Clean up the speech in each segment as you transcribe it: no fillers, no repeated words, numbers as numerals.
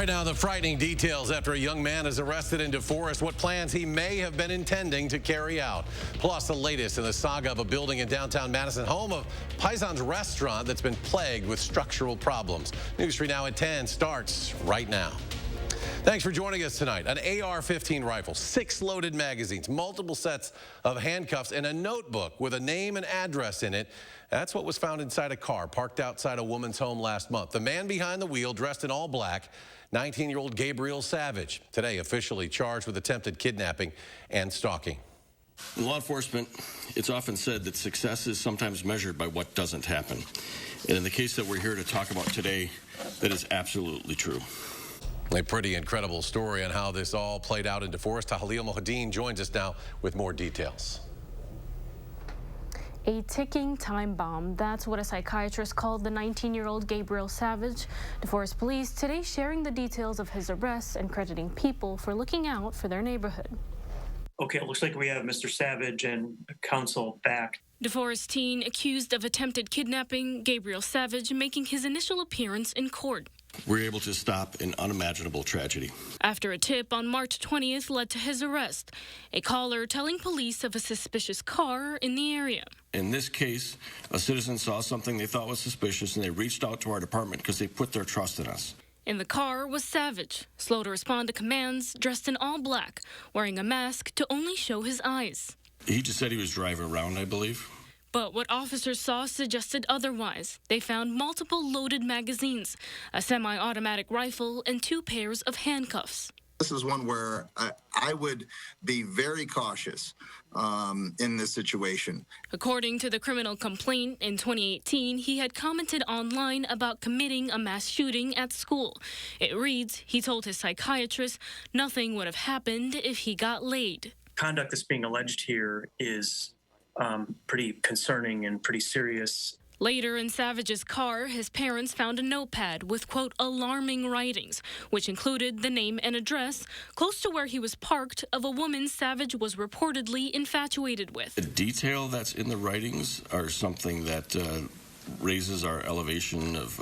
Right now, the frightening details after a young man is arrested in DeForest, what plans he may have been intending to carry out. Plus, the latest in the saga of a building in downtown Madison, home of Paisan's restaurant that's been plagued with structural problems. News 3 Now at 10 starts right now. Thanks for joining us tonight. An AR-15 rifle, 6 loaded magazines, multiple sets of handcuffs, and a notebook with a name and address in it. That's what was found inside a car parked outside a woman's home last month. The man behind the wheel, dressed in all black, 19-year-old Gabriel Savage, today officially charged with attempted kidnapping and stalking. In law enforcement, it's often said that success is sometimes measured by what doesn't happen. And in the case that we're here to talk about today, that is absolutely true. A pretty incredible story on how this all played out in DeForest. Tahalil Mohadeen joins us now with more details. A ticking time bomb. That's what a psychiatrist called the 19-year-old Gabriel Savage. DeForest police today sharing the details of his arrest and crediting people for looking out for their neighborhood. Okay, it looks like we have Mr. Savage and counsel back. DeForest teen accused of attempted kidnapping, Gabriel Savage making his initial appearance in court. We're able to stop an unimaginable tragedy. After a tip on March 20th led to his arrest, a caller telling police of a suspicious car in the area. In this case, a citizen saw something they thought was suspicious and they reached out to our department because they put their trust in us. In the car was Savage, slow to respond to commands, dressed in all black, wearing a mask to only show his eyes. He just said he was driving around, I believe. But what officers saw suggested otherwise. They found multiple loaded magazines, a semi-automatic rifle, and 2 pairs of handcuffs. This is one where I would be very cautious in this situation. According to the criminal complaint, in 2018, he had commented online about committing a mass shooting at school. It reads, he told his psychiatrist nothing would have happened if he got laid. Conduct that's being alleged here is pretty concerning and pretty serious. Later in Savage's car, his parents found a notepad with, quote, alarming writings, which included the name and address close to where he was parked of a woman Savage was reportedly infatuated with. The detail that's in the writings are something that raises our elevation of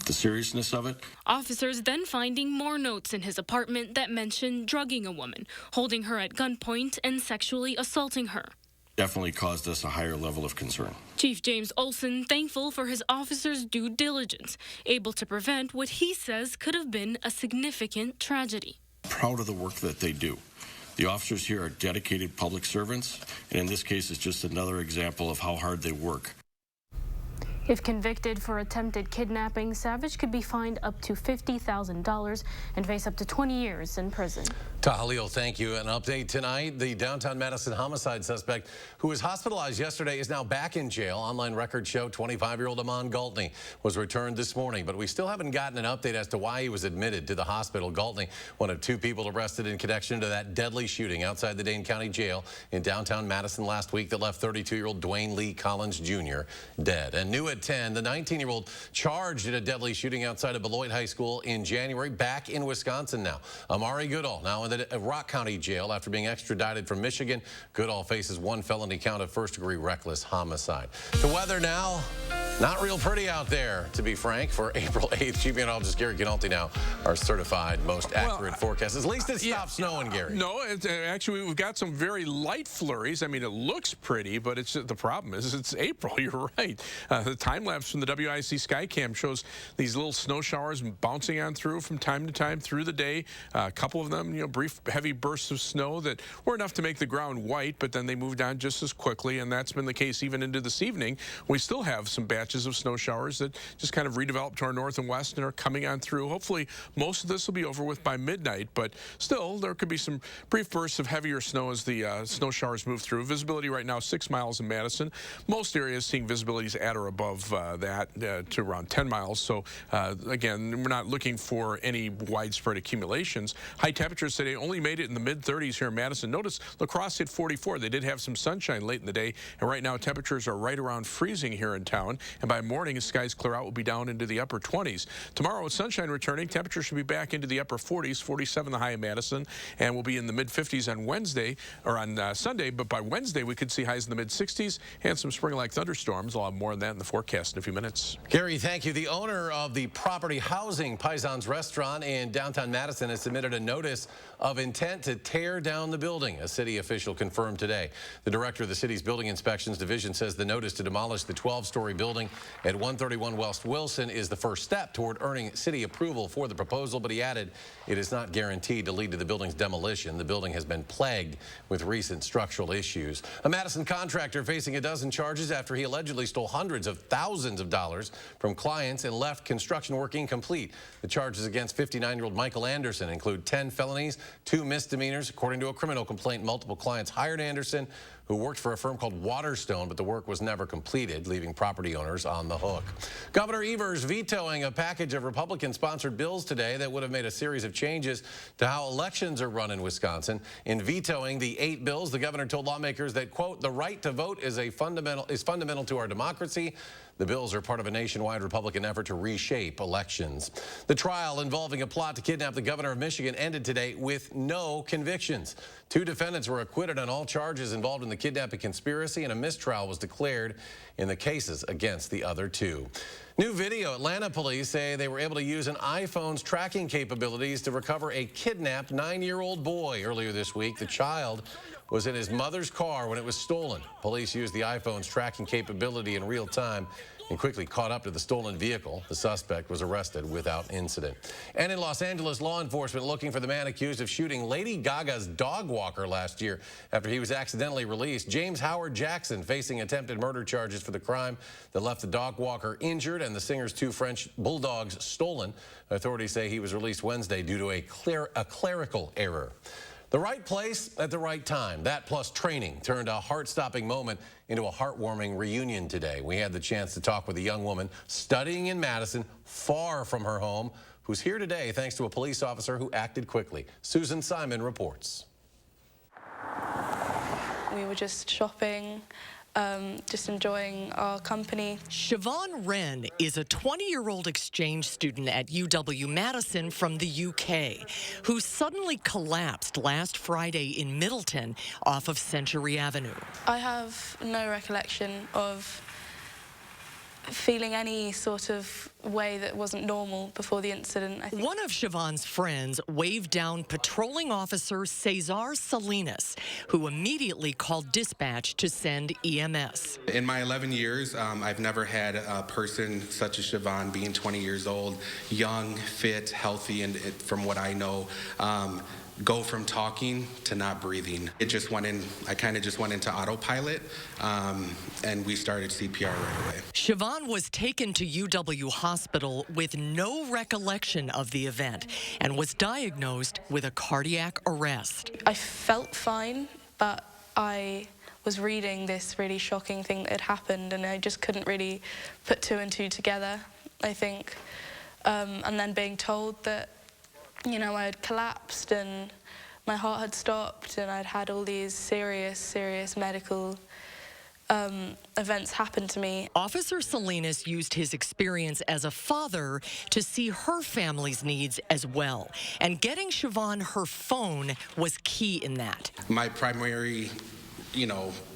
the seriousness of it. Officers then finding more notes in his apartment that mentioned drugging a woman, holding her at gunpoint, and sexually assaulting her. Definitely caused us a higher level of concern. Chief James Olson thankful for his officers' due diligence, able to prevent what he says could have been a significant tragedy. Proud of the work that they do. The officers here are dedicated public servants, and in this case, it's just another example of how hard they work. If convicted for attempted kidnapping, Savage could be fined up to $50,000 and face up to 20 years in prison. Tahalil, thank you. An update tonight. The downtown Madison homicide suspect who was hospitalized yesterday is now back in jail. Online records show 25-year-old Amon Galtney was returned this morning, but we still haven't gotten an update as to why he was admitted to the hospital. Galtney, one of 2 people arrested in connection to that deadly shooting outside the Dane County Jail in downtown Madison last week that left 32-year-old Dwayne Lee Collins Jr. dead. And new at 10, the 19-year-old charged in a deadly shooting outside of Beloit High School in January, back in Wisconsin now. Amari Goodall now in the Rock County Jail after being extradited from Michigan. Goodall faces 1 felony count of first-degree reckless homicide. The weather now, not real pretty out there, to be frank, for April 8th. Chief Meteorologist Gary Ganalti now, our certified most accurate forecast. At least it stopped snowing, Gary. No, actually, we've got some very light flurries. I mean, it looks pretty, but the problem is it's April. You're right. The time lapse from the WISC Skycam shows these little snow showers bouncing on through from time to time through the day. A couple of them, brief, heavy bursts of snow that were enough to make the ground white, but then they moved on just as quickly, and that's been the case even into this evening. We still have some batches of snow showers that just kind of redeveloped to our north and west and are coming on through. Hopefully, most of this will be over with by midnight, but still, there could be some brief bursts of heavier snow as the snow showers move through. Visibility right now, 6 miles in Madison. Most areas seeing visibilities at or above that to around 10 miles. So, again, we're not looking for any widespread accumulations. High temperatures today only made it in the mid-30s here in Madison. Notice La Crosse hit 44. They did have some sunshine late in the day, and right now temperatures are right around freezing here in town. And by morning, as skies clear out, we'll be down into the upper 20s. Tomorrow, with sunshine returning, temperatures should be back into the upper 40s, 47 the high in Madison, and we'll be in the mid-50s on Wednesday, or on Sunday. But by Wednesday, we could see highs in the mid-60s and some spring-like thunderstorms. I'll have more on that in the forecast. forecast in a few minutes. Gary, thank you. The owner of the property housing Paisans restaurant in downtown Madison has submitted a notice of intent to tear down the building, a city official confirmed today. The director of the city's building inspections division says the notice to demolish the 12-story building at 131 West Wilson is the first step toward earning city approval for the proposal, but he added it is not guaranteed to lead to the building's demolition. The building has been plagued with recent structural issues. A Madison contractor facing a dozen charges after he allegedly stole hundreds of thousands of dollars from clients and left construction work incomplete. The charges against 59-year-old Michael Anderson include 10 felonies, 2 misdemeanors. According to a criminal complaint, multiple clients hired Anderson, who worked for a firm called Waterstone, but the work was never completed, leaving property owners on the hook. Governor Evers vetoing a package of Republican-sponsored bills today that would have made a series of changes to how elections are run in Wisconsin. In vetoing the 8 bills, the governor told lawmakers that, quote, the right to vote is fundamental to our democracy. The bills are part of a nationwide Republican effort to reshape elections. The trial involving a plot to kidnap the governor of Michigan ended today with no convictions. 2 defendants were acquitted on all charges involved in the kidnapping conspiracy, and a mistrial was declared in the cases against the other 2. New video. Atlanta police say they were able to use an iPhone's tracking capabilities to recover a kidnapped 9-year-old boy earlier this week. The child was in his mother's car when it was stolen. Police used the iPhone's tracking capability in real time and quickly caught up to the stolen vehicle. The suspect was arrested without incident. And in Los Angeles, law enforcement looking for the man accused of shooting Lady Gaga's dog walker last year after he was accidentally released. James Howard Jackson facing attempted murder charges for the crime that left the dog walker injured and the singer's 2 French bulldogs stolen. Authorities say he was released Wednesday due to a clerical error. The right place at the right time. That plus training turned a heart-stopping moment into a heartwarming reunion today. We had the chance to talk with a young woman studying in Madison, far from her home, who's here today thanks to a police officer who acted quickly. Susan Simon reports. We were just shopping, just enjoying our company. Siobhan Wren is a 20-year-old exchange student at UW-Madison from the UK who suddenly collapsed last Friday in Middleton off of Century Avenue. I have no recollection of feeling any sort of way that wasn't normal before the incident. One of Siobhan's friends waved down patrolling officer Cesar Salinas, who immediately called dispatch to send EMS. In my 11 years, I've never had a person such as Siobhan, being 20 years old, young, fit, healthy, and from what I know, go from talking to not breathing. It just went in, I kind of just went into autopilot, and we started CPR right away. Siobhan was taken to UW Hospital with no recollection of the event and was diagnosed with a cardiac arrest. I felt fine, but I was reading this really shocking thing that had happened, and I just couldn't really put 2 and 2 together, I think. And then being told that, you know, I had collapsed and my heart had stopped and I'd had all these serious medical events happen to me. Officer Salinas used his experience as a father to see her family's needs as well. And getting Siobhan her phone was key in that. My primary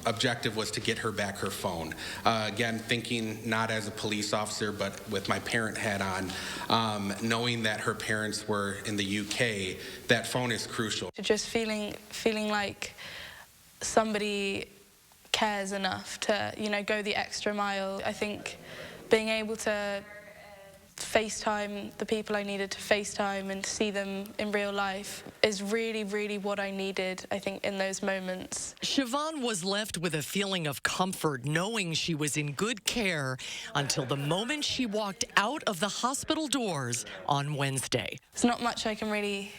objective was to get her back her phone. Again, thinking not as a police officer, but with my parent hat on, knowing that her parents were in the UK, that phone is crucial. Just feeling like somebody cares enough to, go the extra mile. I think being able to FaceTime the people I needed to FaceTime and see them in real life is really what I needed, I think, in those moments. Siobhan was left with a feeling of comfort knowing she was in good care until the moment she walked out of the hospital doors on Wednesday. It's not much I can really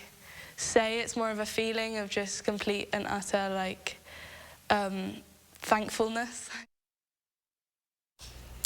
say. It's more of a feeling of just complete and utter, thankfulness.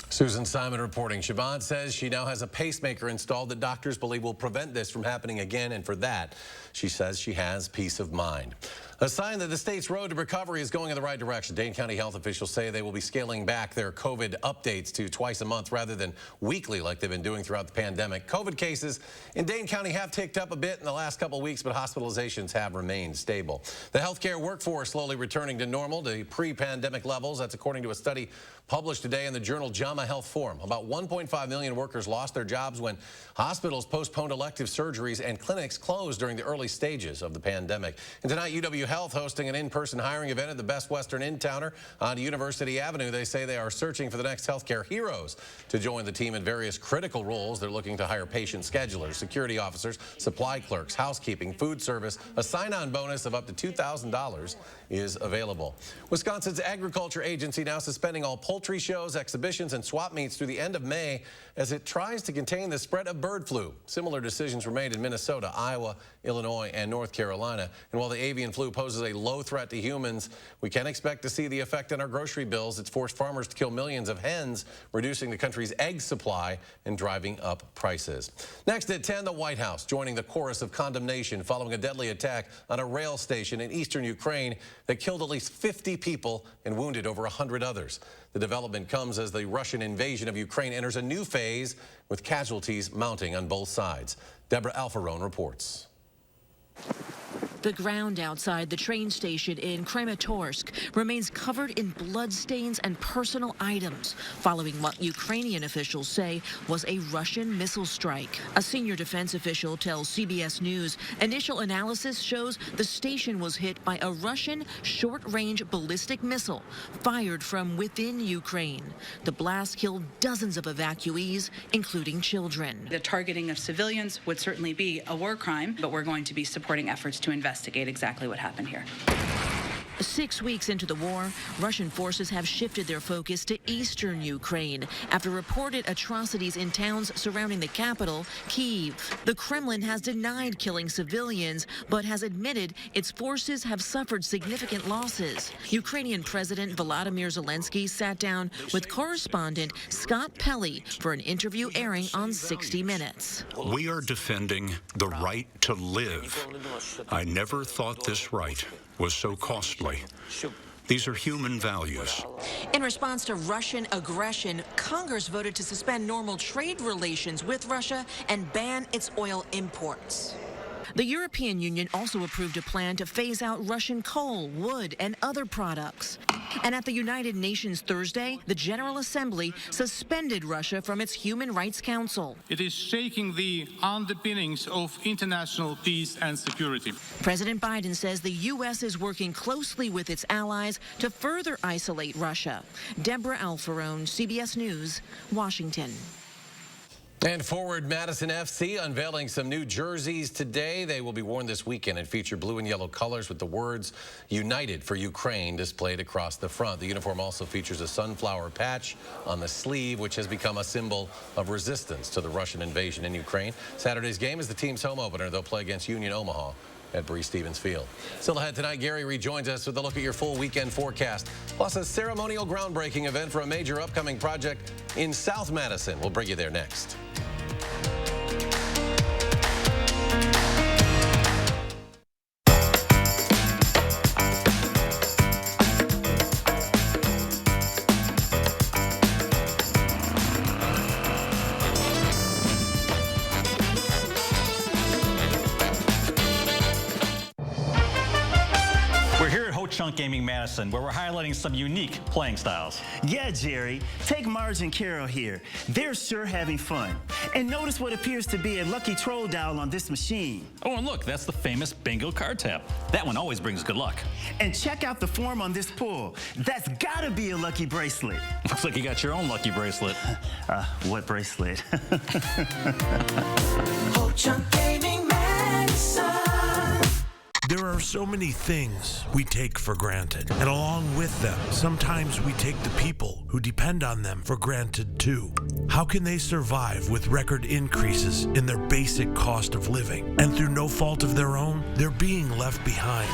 Susan Simon reporting. Siobhan says she now has a pacemaker installed that doctors believe will prevent this from happening again, and for that, she says she has peace of mind. A sign that the state's road to recovery is going in the right direction. Dane County health officials say they will be scaling back their COVID updates to twice a month rather than weekly like they've been doing throughout the pandemic. COVID cases in Dane County have ticked up a bit in the last couple of weeks, but hospitalizations have remained stable. The healthcare workforce slowly returning to normal, to pre-pandemic levels. That's according to a study published today in the journal JAMA Health Forum. About 1.5 million workers lost their jobs when hospitals postponed elective surgeries and clinics closed during the early stages of the pandemic. And tonight, UW Health hosting an in-person hiring event at the Best Western In-Towner on University Avenue. They say they are searching for the next healthcare heroes to join the team in various critical roles. They're looking to hire patient schedulers, security officers, supply clerks, housekeeping, food service. A sign-on bonus of up to $2,000 is available. Wisconsin's agriculture agency now suspending all poultry shows, exhibitions, and swap meets through the end of May as it tries to contain the spread of bird flu. Similar decisions were made in Minnesota, Iowa, Illinois, and North Carolina. And while the avian flu poses a low threat to humans, we can expect to see the effect on our grocery bills. It's forced farmers to kill millions of hens, reducing the country's egg supply and driving up prices. Next at 10, the White House joining the chorus of condemnation following a deadly attack on a rail station in eastern Ukraine that killed at least 50 people and wounded over 100 others. The development comes as the Russian invasion of Ukraine enters a new phase with casualties mounting on both sides. Deborah Alfarone reports. The ground outside the train station in Kramatorsk remains covered in bloodstains and personal items following what Ukrainian officials say was a Russian missile strike. A senior defense official tells CBS News initial analysis shows the station was hit by a Russian short-range ballistic missile fired from within Ukraine. The blast killed dozens of evacuees, including children. The targeting of civilians would certainly be a war crime, but we're going to be supporting efforts to investigate exactly what happened here. 6 weeks into the war, Russian forces have shifted their focus to eastern Ukraine after reported atrocities in towns surrounding the capital, Kyiv. The Kremlin has denied killing civilians, but has admitted its forces have suffered significant losses. Ukrainian President Volodymyr Zelensky sat down with correspondent Scott Pelley for an interview airing on 60 Minutes. We are defending the right to live. I never thought this right was so costly. These are human values. In response to Russian aggression, Congress voted to suspend normal trade relations with Russia and ban its oil imports. The European Union also approved a plan to phase out Russian coal, wood, and other products. And at the United Nations Thursday, the General Assembly suspended Russia from its Human Rights Council. It is shaking the underpinnings of international peace and security. President Biden says the U.S. is working closely with its allies to further isolate Russia. Deborah Alfarone, CBS News, Washington. And forward Madison FC unveiling some new jerseys today. They will be worn this weekend and feature blue and yellow colors with the words United for Ukraine displayed across the front. The uniform also features a sunflower patch on the sleeve, which has become a symbol of resistance to the Russian invasion in Ukraine. Saturday's game is the team's home opener. They'll play against Union Omaha at Breese-Stevens Field. Still ahead tonight, Gary rejoins us with a look at your full weekend forecast, plus a ceremonial groundbreaking event for a major upcoming project in South Madison. We'll bring you there next. Chunk Gaming Madison, where we're highlighting some unique playing styles. Yeah, Jerry. Take Marge and Carol here. They're sure having fun. And notice what appears to be a lucky troll dial on this machine. Oh, and look, that's the famous bingo card tap. That one always brings good luck. And check out the form on this pull. That's gotta be a lucky bracelet. Looks like you got your own lucky bracelet. What bracelet? Chunk Gaming Madison. There are so many things we take for granted, and along with them, sometimes we take the people who depend on them for granted too. How can they survive with record increases in their basic cost of living? And through no fault of their own, they're being left behind.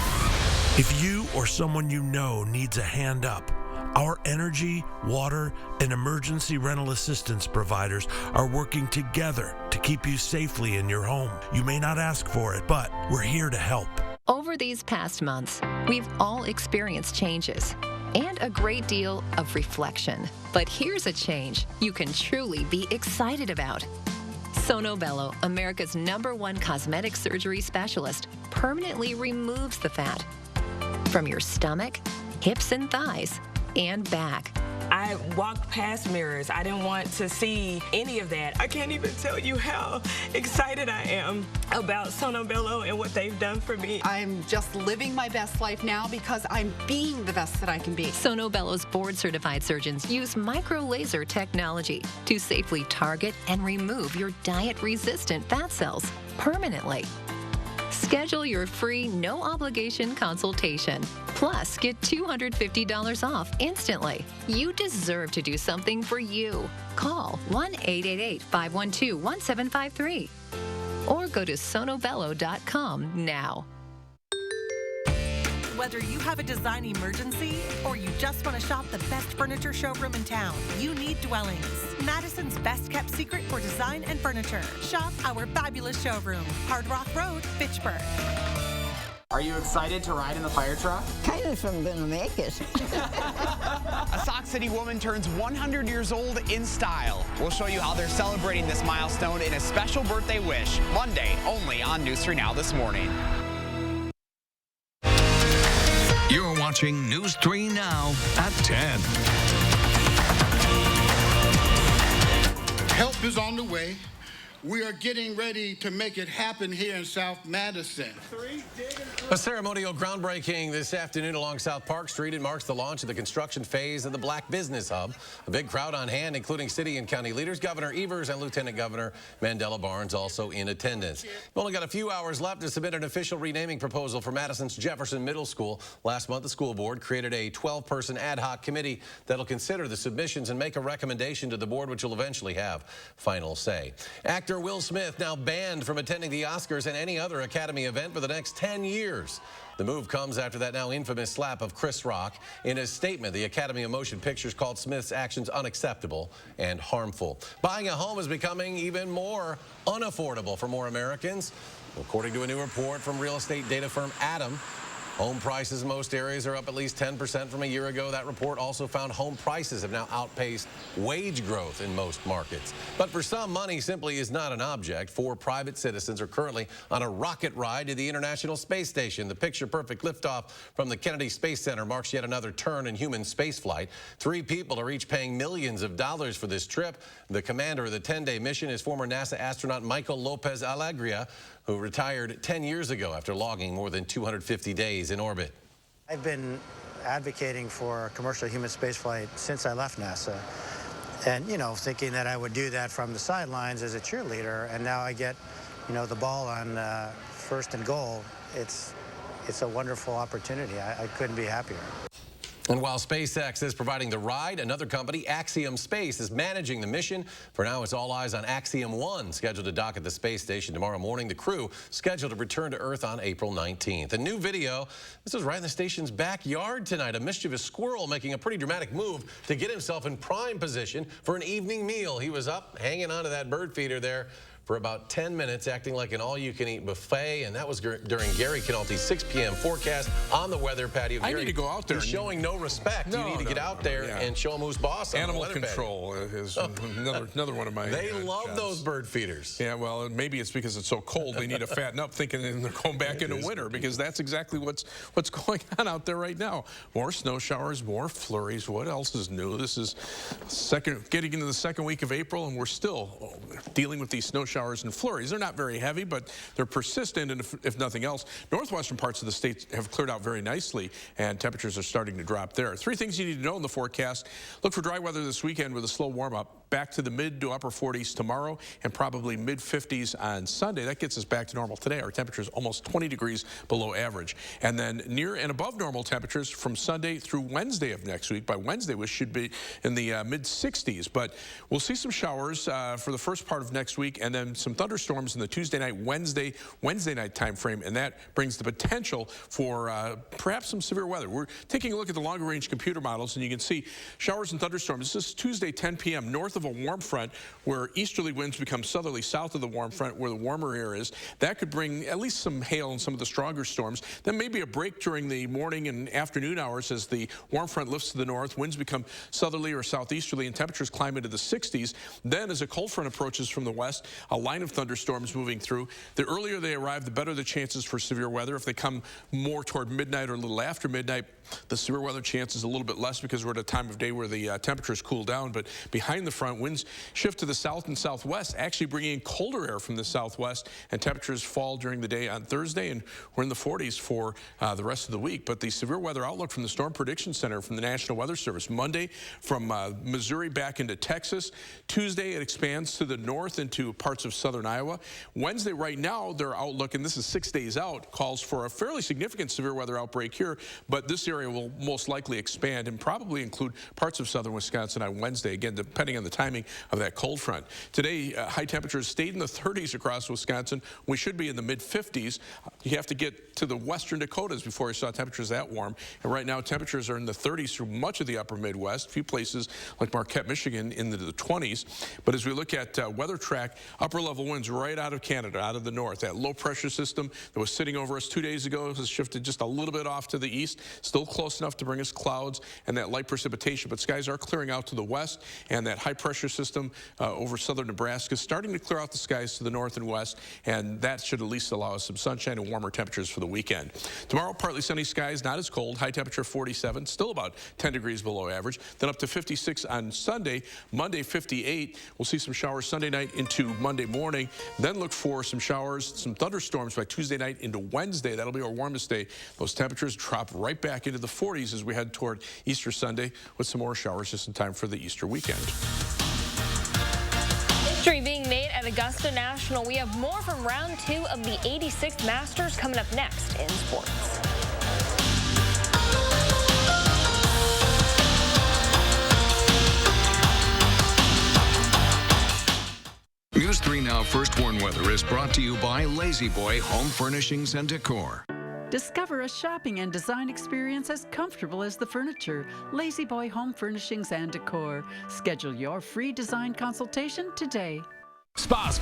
If you or someone you know needs a hand up, our energy, water, and emergency rental assistance providers are working together to keep you safely in your home. You may not ask for it, but we're here to help. Over these past months, we've all experienced changes and a great deal of reflection. But here's a change you can truly be excited about. Sono Bello, America's #1 cosmetic surgery specialist, permanently removes the fat from your stomach, hips and thighs, and back. I walked past mirrors. I didn't want to see any of that. I can't even tell you how excited I am about Sono Bello and what they've done for me. I'm just living my best life now because I'm being the best that I can be. Sono Bello's board-certified surgeons use micro-laser technology to safely target and remove your diet-resistant fat cells permanently. Schedule your free, no-obligation consultation. Plus, get $250 off instantly. You deserve to do something for you. Call 1-888-512-1753 or go to sonobello.com now. Whether you have a design emergency or you just want to shop the best furniture showroom in town, you need Dwellings, Madison's best-kept secret for design and furniture. Shop our fabulous showroom, Hard Rock Road, Fitchburg. Are you excited to ride in the fire truck? Kind of, if I'm gonna make it. A Sauk City woman turns 100 years old in style. We'll show you how they're celebrating this milestone in a special birthday wish, Monday, only on News 3 Now this morning. You're watching News 3 Now at 10. Help is on the way. We are getting ready to make it happen here in South Madison. A ceremonial groundbreaking this afternoon along South Park Street. It marks the launch of the construction phase of the Black Business Hub. A big crowd on hand, including city and county leaders. Governor Evers and Lieutenant Governor Mandela Barnes also in attendance. We've only got a few hours left to submit an official renaming proposal for Madison's Jefferson Middle School. Last month, the school board created a 12-person ad hoc committee that'll consider the submissions and make a recommendation to the board, which will eventually have final say. Actor Will Smith now banned from attending the Oscars and any other Academy event for the next 10 years. The move comes after that now infamous slap of Chris Rock. In his statement, the Academy of Motion Pictures called Smith's actions unacceptable and harmful. Buying a home is becoming even more unaffordable for more Americans. According to a new report from real estate data firm Adam, home prices in most areas are up at least 10% from a year ago. That report also found home prices have now outpaced wage growth in most markets. But for some, money simply is not an object. 4 private citizens are currently on a rocket ride to the International Space Station. The picture-perfect liftoff from the Kennedy Space Center marks yet another turn in human spaceflight. 3 people are each paying millions of dollars for this trip. The commander of the 10-day mission is former NASA astronaut Michael Lopez Alegria, who retired 10 years ago after logging more than 250 days in orbit. I've been advocating for commercial human spaceflight since I left NASA. And, you know, thinking that I would do that from the sidelines as a cheerleader, and now I get, you know, the ball on first and goal. It's a wonderful opportunity. I couldn't be happier. And while SpaceX is providing the ride, another company, Axiom Space, is managing the mission. For now, it's all eyes on Axiom 1, scheduled to dock at the space station tomorrow morning. The crew scheduled to return to Earth on April 19th. A new video, this is right in the station's backyard tonight. A mischievous squirrel making a pretty dramatic move to get himself in prime position for an evening meal. He was up hanging onto that bird feeder there for about 10 minutes, acting like an all-you-can-eat buffet, and that was during Gary Canalte's 6 p.m. forecast on the weather patio. I need to go out there. He's showing no respect. You need to get out there and show him who's boss. Animal control is another one of my. They love those bird feeders. Yeah, well, maybe it's because it's so cold they need to fatten up, thinking they're going back into winter, because that's exactly what's going on out there right now. More snow showers, more flurries. What else is new? This is getting into the second week of April, and we're still dealing with these snow showers and flurries. They're not very heavy, but they're persistent, and if nothing else, northwestern parts of the state have cleared out very nicely, and temperatures are starting to drop there. 3 things you need to know in the forecast. Look for dry weather this weekend with a slow warm-up. Back to the mid to upper 40s tomorrow, and probably mid 50s on Sunday. That gets us back to normal today. Our temperature is almost 20 degrees below average. And then near and above normal temperatures from Sunday through Wednesday of next week. By Wednesday, we should be in the mid 60s, but we'll see some showers for the first part of next week, and then then some thunderstorms in the Tuesday night, Wednesday night time frame, and that brings the potential for perhaps some severe weather. We're taking a look at the longer range computer models, and you can see showers and thunderstorms. This is Tuesday, 10 p.m., north of a warm front, where easterly winds become southerly south of the warm front, where the warmer air is. That could bring at least some hail and some of the stronger storms. Then maybe a break during the morning and afternoon hours as the warm front lifts to the north, winds become southerly or southeasterly, and temperatures climb into the 60s. Then as a cold front approaches from the west, a line of thunderstorms moving through. The earlier they arrive, the better the chances for severe weather. If they come more toward midnight or a little after midnight, the severe weather chance is a little bit less because we're at a time of day where the temperatures cool down. But behind the front, winds shift to the south and southwest, actually bringing in colder air from the southwest, and temperatures fall during the day on Thursday, and we're in the 40s for the rest of the week. But the severe weather outlook from the Storm Prediction Center from the National Weather Service: Monday from Missouri back into Texas. Tuesday it expands to the north into parts of southern Iowa. Wednesday, right now, their outlook, and this is 6 days out, calls for a fairly significant severe weather outbreak here, but this area will most likely expand and probably include parts of southern Wisconsin on Wednesday, again, depending on the timing of that cold front. Today, high temperatures stayed in the 30s across Wisconsin. We should be in the mid-50s. You have to get to the western Dakotas before you saw temperatures that warm. And right now, temperatures are in the 30s through much of the upper Midwest. A few places like Marquette, Michigan, into the 20s. But as we look at weather track, upper-level winds right out of Canada, out of the north. That low-pressure system that was sitting over us 2 days ago has shifted just a little bit off to the east. Still close enough to bring us clouds and that light precipitation, but skies are clearing out to the west, and that high-pressure system over southern Nebraska is starting to clear out the skies to the north and west, and that should at least allow us some sunshine and warmer temperatures for the weekend. Tomorrow, partly sunny skies, not as cold, high temperature 47, still about 10 degrees below average, then up to 56 on Sunday. Monday, 58. We'll see some showers Sunday night into Monday morning, then look for some showers, some thunderstorms by Tuesday night into Wednesday. That'll be our warmest day. Those temperatures drop right back into the 40s as we head toward Easter Sunday with some more showers just in time for the Easter weekend. History being made at Augusta National. We have more from round 2 of the 86th Masters coming up next in sports. News 3 Now First Warn Weather is brought to you by Lazy Boy Home Furnishings and Decor. Discover a shopping and design experience as comfortable as the furniture. Lazy Boy Home Furnishings and Decor. Schedule your free design consultation today. Spas.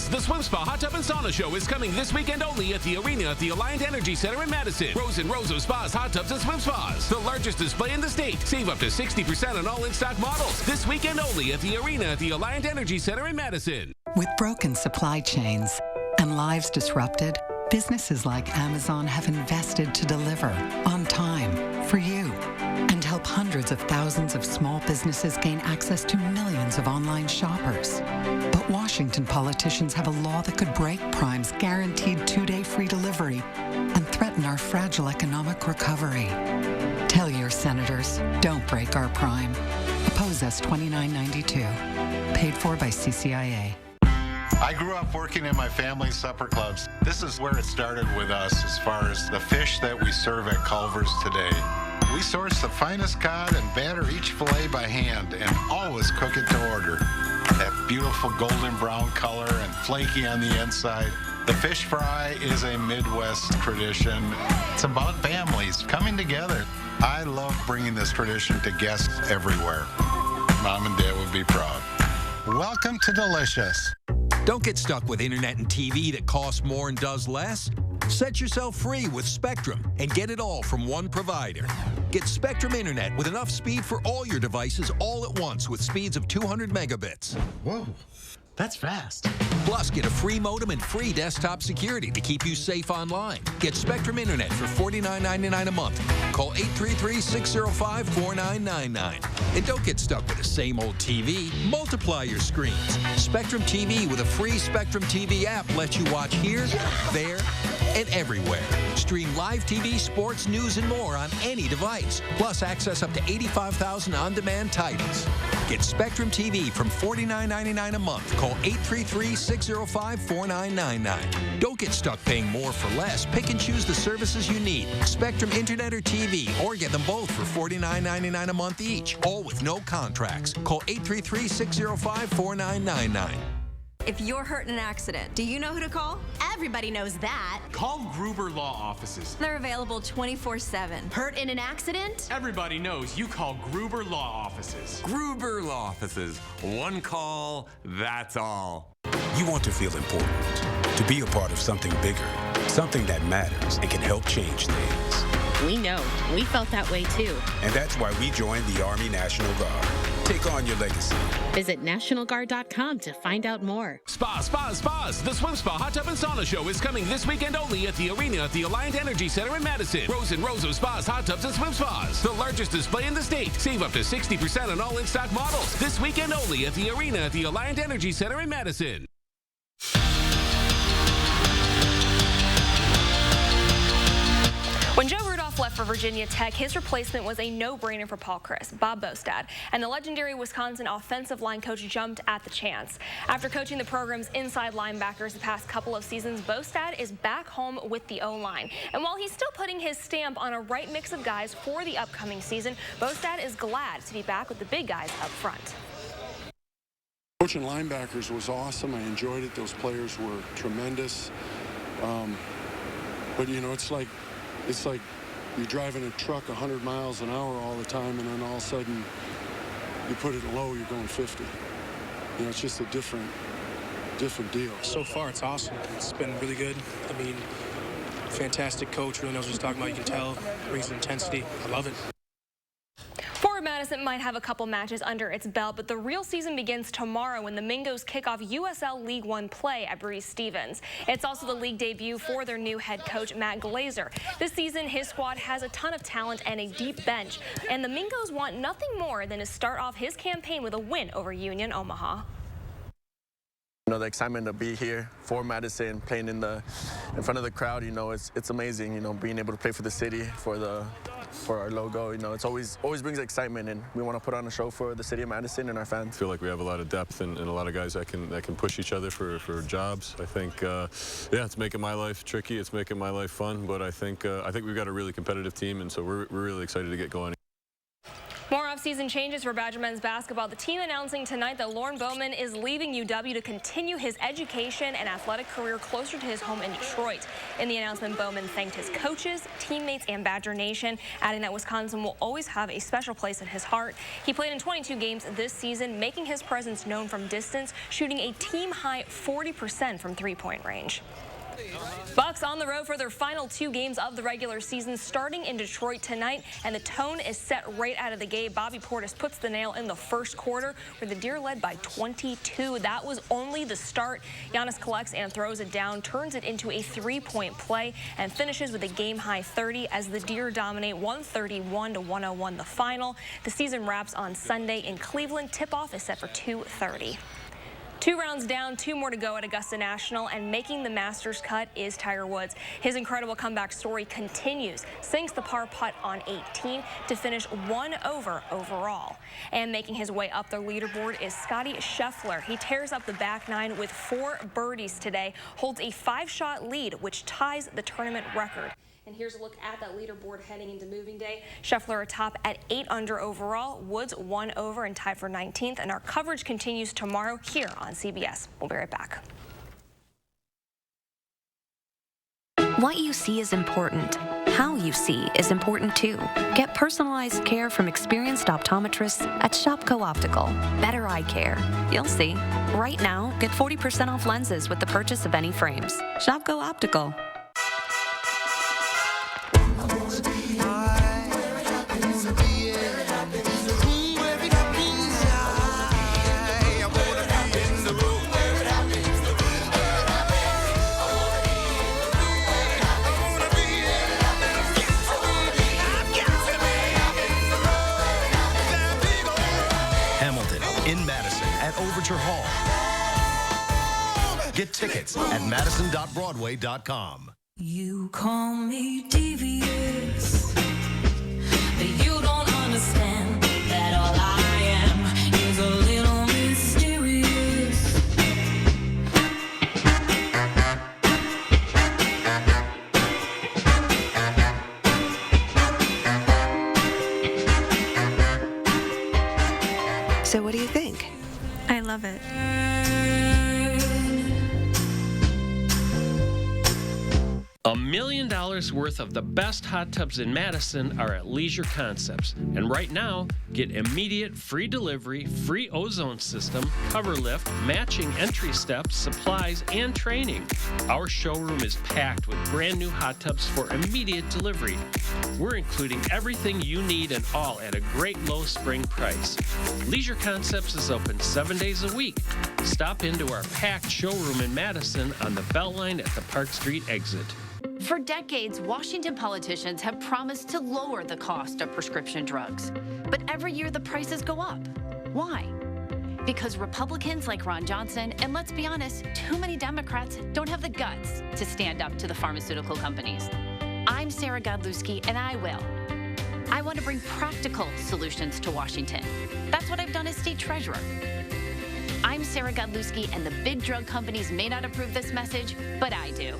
The Swim Spa Hot Tub and Sauna Show is coming this weekend only at the arena at the Alliant Energy Center in Madison. Rows and rows of spas, hot tubs, and swim spas. The largest display in the state. Save up to 60% on all in-stock models. This weekend only at the arena at the Alliant Energy Center in Madison. With broken supply chains and lives disrupted, businesses like Amazon have invested to deliver on time for you and help hundreds of thousands of small businesses gain access to millions of online shoppers. But Washington politicians have a law that could break Prime's guaranteed 2-day free delivery and threaten our fragile economic recovery. Tell your senators, don't break our Prime. Oppose S 2992. Paid for by CCIA. I grew up working in my family's supper clubs. This is where it started with us as far as the fish that we serve at Culver's today. We source the finest cod and batter each fillet by hand and always cook it to order. That beautiful golden brown color and flaky on the inside. The fish fry is a Midwest tradition. It's about families coming together. I love bringing this tradition to guests everywhere. Mom and Dad would be proud. Welcome to Delicious. Don't get stuck with internet and TV that costs more and does less. Set yourself free with Spectrum and get it all from one provider. Get Spectrum Internet with enough speed for all your devices all at once with speeds of 200 megabits. Whoa, that's fast. Plus, get a free modem and free desktop security to keep you safe online. Get Spectrum Internet for $49.99 a month. Call 833-605-4999. And don't get stuck with the same old TV. Multiply your screens. Spectrum TV with a free Spectrum TV app lets you watch here, there, and everywhere. Stream live TV, sports, news, and more on any device. Plus, access up to 85,000 on-demand titles. Get Spectrum TV from $49.99 a month. Call 833-605-4999. Don't get stuck paying more for less. Pick and choose the services you need. Spectrum Internet or TV, or get them both for $49.99 a month each. All with no contracts. Call 833-605-4999. If you're hurt in an accident, do you know who to call? Everybody knows that. Call Gruber Law Offices. They're available 24/7. Hurt in an accident? Everybody knows you call Gruber Law Offices. Gruber Law Offices. One call, that's all. You want to feel important, to be a part of something bigger, something that matters and can help change things. We know. We felt that way too. And that's why we joined the Army National Guard. Take on your legacy. Visit nationalguard.com to find out more. Spas. The Swim Spa Hot Tub and Sauna Show is coming this weekend only at the arena at the Alliant Energy Center in Madison. Rows and rows of spas, hot tubs, and swim spas. The largest display in the state. Save up to 60% on all in-stock models. This weekend only at the arena at the Alliant Energy Center in Madison. When Joe Rudolph left for Virginia Tech, his replacement was a no-brainer for Paul Chryst, Bob Bostad, and the legendary Wisconsin offensive line coach jumped at the chance. After coaching the program's inside linebackers the past couple of seasons, Bostad is back home with the O-line. And while he's still putting his stamp on a right mix of guys for the upcoming season, Bostad is glad to be back with the big guys up front. Coaching linebackers was awesome. I enjoyed it. Those players were tremendous. But, you know, it's like you're driving a truck 100 miles an hour all the time, and then all of a sudden you put it low, you're going 50. You know, it's just a different deal. So far, it's awesome. It's been really good. I mean, fantastic coach, really knows what he's talking about. You can tell, brings intensity. I love it. Forward Madison might have a couple matches under its belt, but the real season begins tomorrow when the Mingos kick off USL League One play at Breese-Stevens. It's also the league debut for their new head coach, Matt Glazer. This season, his squad has a ton of talent and a deep bench, and the Mingos want nothing more than to start off his campaign with a win over Union Omaha. You know, the excitement to be here for Madison, playing in front of the crowd, you know, it's amazing, you know, being able to play for the city, for our logo, you know, it's always brings excitement, and we want to put on a show for the city of Madison and our fans. I feel like we have a lot of depth and a lot of guys that can push each other for jobs. I think, yeah, it's making my life tricky, it's making my life fun, but I think we've got a really competitive team, and so we're really excited to get going. More off-season changes for Badger men's basketball. The team announcing tonight that Lauren Bowman is leaving UW to continue his education and athletic career closer to his home in Detroit. In the announcement, Bowman thanked his coaches, teammates, and Badger Nation, adding that Wisconsin will always have a special place in his heart. He played in 22 games this season, making his presence known from distance, shooting a team-high 40% from three-point range. Bucks on the road for their final 2 games of the regular season, starting in Detroit tonight, and the tone is set right out of the gate. Bobby Portis puts the nail in the first quarter, where the Deer led by 22. That was only the start. Giannis collects and throws it down, turns it into a 3-point play, and finishes with a game-high 30 as the Deer dominate 131-101 the final. The season wraps on Sunday in Cleveland. Tip-off is set for 2:30. 2 rounds down, 2 more to go at Augusta National, and making the Masters cut is Tiger Woods. His incredible comeback story continues. Sinks the par putt on 18 to finish 1 over overall. And making his way up the leaderboard is Scottie Scheffler. He tears up the back 9 with 4 birdies today, holds a 5-shot lead, which ties the tournament record. And here's a look at that leaderboard heading into moving day. Scheffler atop at 8 under overall. Woods 1 over and tied for 19th. And our coverage continues tomorrow here on CBS. We'll be right back. What you see is important. How you see is important too. Get personalized care from experienced optometrists at Shopko Optical. Better eye care. You'll see. Right now, get 40% off lenses with the purchase of any frames. Shopko Optical. In Madison at Overture Hall. Get tickets at madison.broadway.com. You call me devious, but you don't understand that all I am is a little mysterious. So what do you think? I love it. $1 million worth of the best hot tubs in Madison are at Leisure Concepts. And right now, get immediate free delivery, free ozone system, cover lift, matching entry steps, supplies, and training. Our showroom is packed with brand new hot tubs for immediate delivery. We're including everything you need and all at a great low spring price. Leisure Concepts is open 7 days a week. Stop into our packed showroom in Madison on the Beltline at the Park Street exit. For decades, Washington politicians have promised to lower the cost of prescription drugs. But every year the prices go up. Why? Because Republicans like Ron Johnson, and let's be honest, too many Democrats don't have the guts to stand up to the pharmaceutical companies. I'm Sarah Godlewski, and I will. I want to bring practical solutions to Washington. That's what I've done as state treasurer. I'm Sarah Godlewski, and the big drug companies may not approve this message, but I do.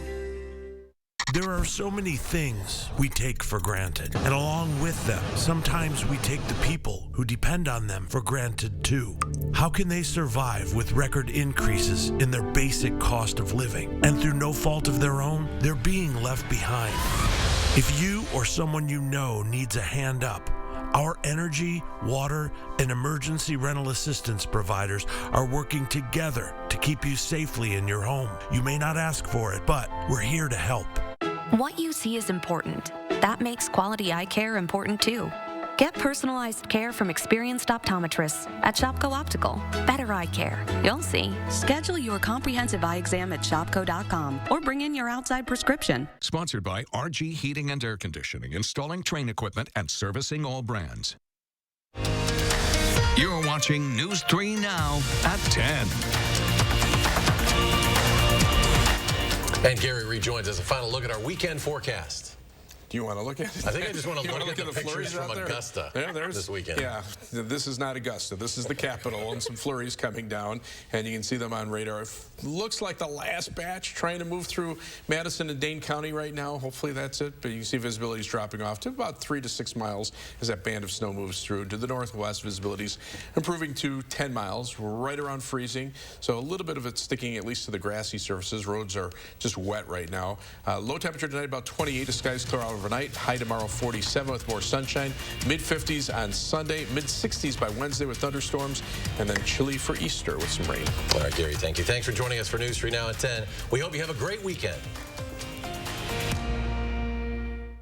There are so many things we take for granted, and along with them, sometimes we take the people who depend on them for granted too. How can they survive with record increases in their basic cost of living? And through no fault of their own, they're being left behind. If you or someone you know needs a hand up, our energy, water, and emergency rental assistance providers are working together to keep you safely in your home. You may not ask for it, but we're here to help. What you see is important. That makes quality eye care important too. Get personalized care from experienced optometrists at Shopko Optical. Better eye care. You'll see. Schedule your comprehensive eye exam at shopko.com or bring in your outside prescription. Sponsored by RG Heating and Air Conditioning, installing train equipment and servicing all brands. You're watching News 3 Now at 10. And Gary rejoins us. A final look at our weekend forecast. Do you want to look at it? I think I just want to look at the pictures flurries from Augusta this weekend. Yeah, this is not Augusta. This is the capital, and some flurries coming down, and you can see them on radar. It looks like the last batch trying to move through Madison and Dane County right now. Hopefully that's it, but you can see visibility is dropping off to about 3 to 6 miles as that band of snow moves through. To the northwest, visibility's improving to 10 miles, right around freezing. So a little bit of it sticking at least to the grassy surfaces. Roads are just wet right now. Low temperature tonight about 28. The skies clear out overnight. High tomorrow 47 with more sunshine. Mid-50s on Sunday. Mid-60s by Wednesday with thunderstorms. And then chilly for Easter with some rain. All right, Gary, thank you. Thanks for joining us for News 3 Now at 10. We hope you have a great weekend.